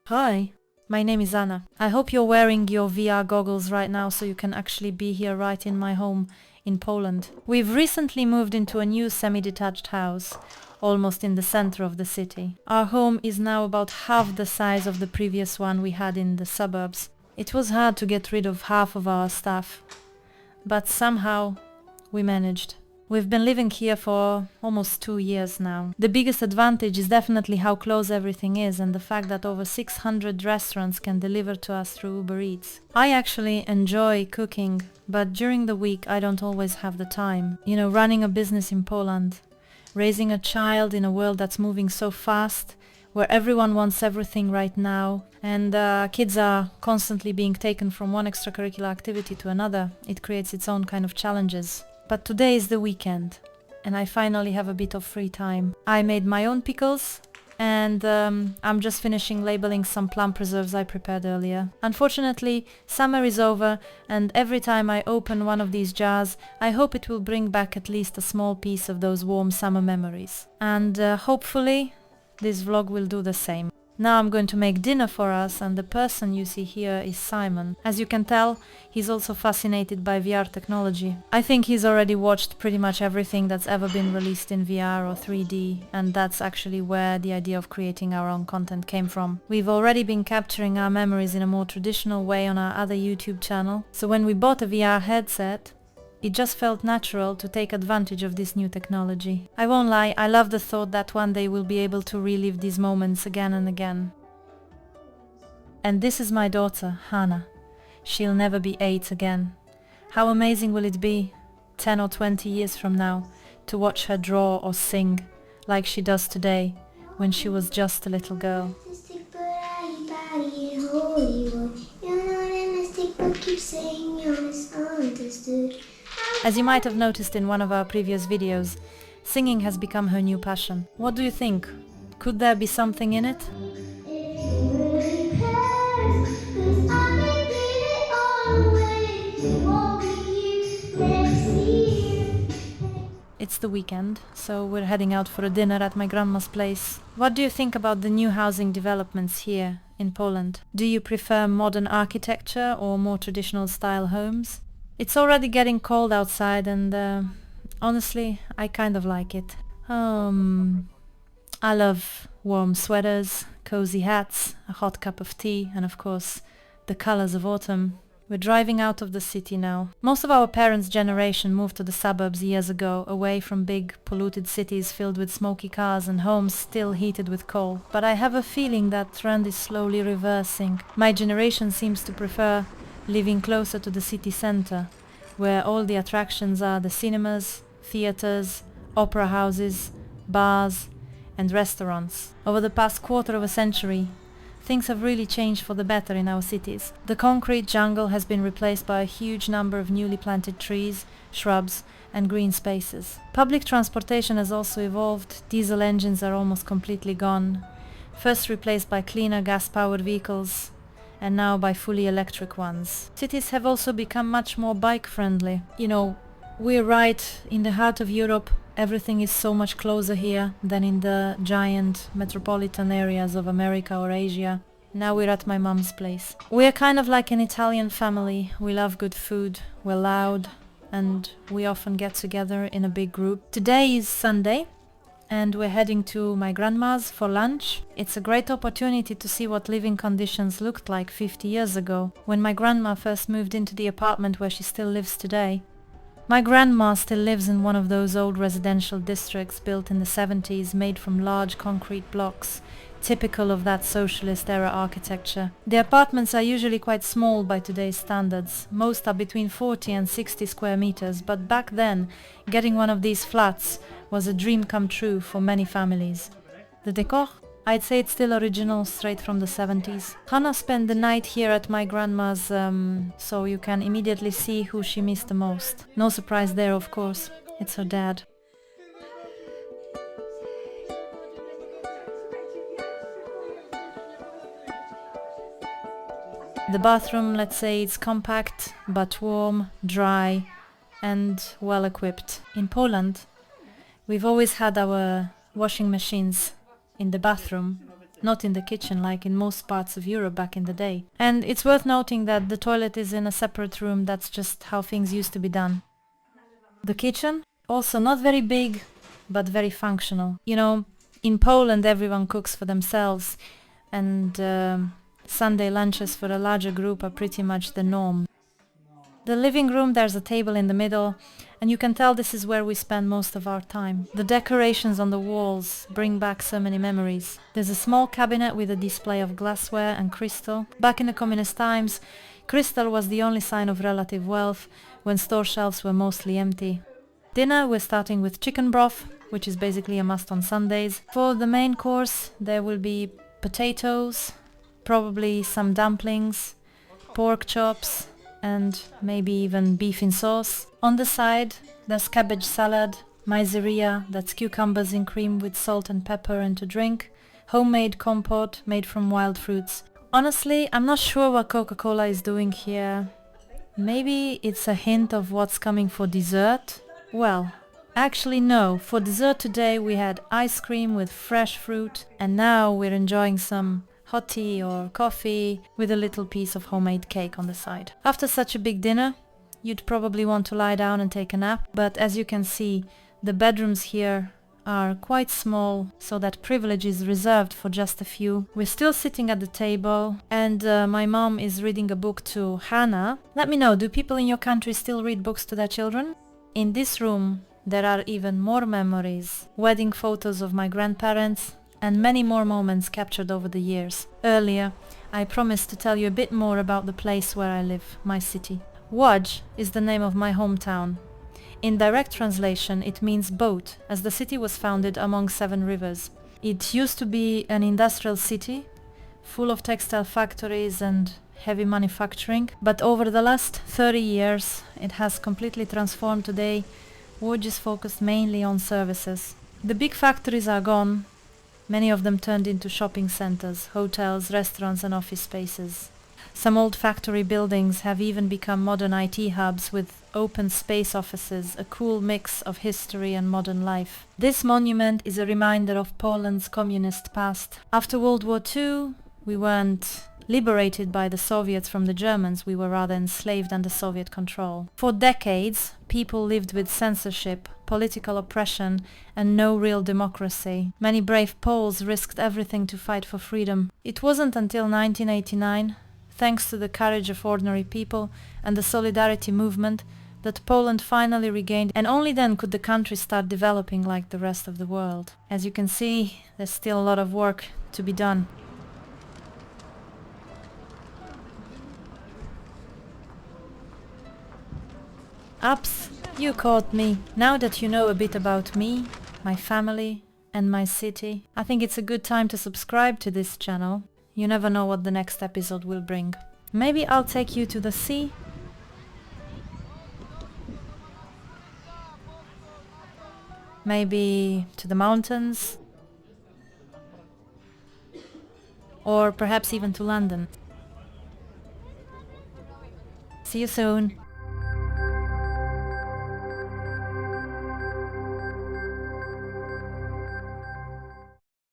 Hi, my name is Anna. I hope you're wearing your VR goggles right now so you can actually be here right in my home in Poland. We've recently moved into a new semi-detached house, almost in the center of the city. Our home is now about half the size of the previous one we had in the suburbs. It was hard to get rid of half of our stuff, but somehow we managed. We've been living here for almost 2 years now. The biggest advantage is definitely how close everything is and the fact that over 600 restaurants can deliver to us through Uber Eats. I actually enjoy cooking, but during the week I don't always have the time. You know, running a business in Poland, raising a child in a world that's moving so fast, where everyone wants everything right now, and kids are constantly being taken from one extracurricular activity to another. It creates its own kind of challenges. But today is the weekend, and I finally have a bit of free time. I made my own pickles, and I'm just finishing labeling some plum preserves I prepared earlier. Unfortunately, summer is over, and every time I open one of these jars, I hope it will bring back at least a small piece of those warm summer memories. And hopefully, this vlog will do the same. Now I'm going to make dinner for us, and the person you see here is Simon. As you can tell, he's also fascinated by VR technology. I think he's already watched pretty much everything that's ever been released in VR or 3D, and that's actually where the idea of creating our own content came from. We've already been capturing our memories in a more traditional way on our other YouTube channel, so when we bought a VR headset, it just felt natural to take advantage of this new technology. I won't lie, I love the thought that one day we'll be able to relive these moments again and again. And this is my daughter, Hana. She'll never be 8 again. How amazing will it be, 10 or 20 years from now, to watch her draw or sing, like she does today, when she was just a little girl. As you might have noticed in one of our previous videos, singing has become her new passion. What do you think? Could there be something in it? It's the weekend, so we're heading out for a dinner at my grandma's place. What do you think about the new housing developments here in Poland? Do you prefer modern architecture or more traditional style homes? It's already getting cold outside, and honestly, I kind of like it. I love warm sweaters, cozy hats, a hot cup of tea, and of course, the colors of autumn. We're driving out of the city now. Most of our parents' generation moved to the suburbs years ago, away from big, polluted cities filled with smoky cars and homes still heated with coal. But I have a feeling that trend is slowly reversing. My generation seems to prefer living closer to the city center, where all the attractions are the cinemas, theaters, opera houses, bars, and restaurants. Over the past quarter of a century, things have really changed for the better in our cities. The concrete jungle has been replaced by a huge number of newly planted trees, shrubs, and green spaces. Public transportation has also evolved. Diesel engines are almost completely gone, first replaced by cleaner gas-powered vehicles, and now by fully electric ones. Cities have also become much more bike-friendly. You know, we're right in the heart of Europe. Everything is so much closer here than in the giant metropolitan areas of America or Asia. Now we're at my mom's place. We're kind of like an Italian family. We love good food, we're loud, and we often get together in a big group. Today is Sunday, and we're heading to my grandma's for lunch. It's a great opportunity to see what living conditions looked like 50 years ago, when my grandma first moved into the apartment where she still lives today. My grandma still lives in one of those old residential districts built in the 70s, made from large concrete blocks, typical of that socialist era architecture. The apartments are usually quite small by today's standards. Most are between 40 and 60 square meters, but back then, getting one of these flats was a dream come true for many families. The decor? I'd say it's still original, straight from the 70s. Hana spent the night here at my grandma's, so you can immediately see who she missed the most. No surprise there, of course. It's her dad. The bathroom, let's say, it's compact, but warm, dry, and well equipped. In Poland, We've always had our washing machines in the bathroom, not in the kitchen like in most parts of Europe back in the day. And it's worth noting that the toilet is in a separate room. That's just how things used to be done. The kitchen, also not very big, but very functional. You know, in Poland everyone cooks for themselves, and Sunday lunches for a larger group are pretty much the norm. The living room, there's a table in the middle, and you can tell this is where we spend most of our time. The decorations on the walls bring back so many memories. There's a small cabinet with a display of glassware and crystal. Back in the communist times, crystal was the only sign of relative wealth when store shelves were mostly empty. Dinner, we're starting with chicken broth, which is basically a must on Sundays. For the main course, there will be potatoes, probably some dumplings, pork chops, and maybe even beef in sauce. On the side, there's cabbage salad, miseria, that's cucumbers in cream with salt and pepper and to drink, homemade compote made from wild fruits. Honestly, I'm not sure what Coca-Cola is doing here. Maybe it's a hint of what's coming for dessert? Well, actually no. For dessert today we had ice cream with fresh fruit, and now we're enjoying some hot tea or coffee with a little piece of homemade cake on the side. After such a big dinner, you'd probably want to lie down and take a nap, but as you can see, the bedrooms here are quite small, so that privilege is reserved for just a few. We're still sitting at the table, and my mom is reading a book to Hana. Let me know, do people in your country still read books to their children? In this room, there are even more memories, wedding photos of my grandparents, and many more moments captured over the years. Earlier, I promised to tell you a bit more about the place where I live, my city. Łódź is the name of my hometown. In direct translation, it means boat, as the city was founded among 7 rivers. It used to be an industrial city, full of textile factories and heavy manufacturing, but over the last 30 years, it has completely transformed. Today, Łódź is focused mainly on services. The big factories are gone. Many of them turned into shopping centers, hotels, restaurants and office spaces. Some old factory buildings have even become modern IT hubs with open space offices, a cool mix of history and modern life. This monument is a reminder of Poland's communist past. After World War II, we weren't liberated by the Soviets from the Germans, we were rather enslaved under Soviet control. For decades, people lived with censorship, political oppression, and no real democracy. Many brave Poles risked everything to fight for freedom. It wasn't until 1989, thanks to the courage of ordinary people and the solidarity movement, that Poland finally regained, and only then could the country start developing like the rest of the world. As you can see, there's still a lot of work to be done. Ups, you caught me. Now that you know a bit about me, my family, and my city, I think it's a good time to subscribe to this channel. You never know what the next episode will bring. Maybe I'll take you to the sea? Maybe to the mountains? Or perhaps even to London. See you soon.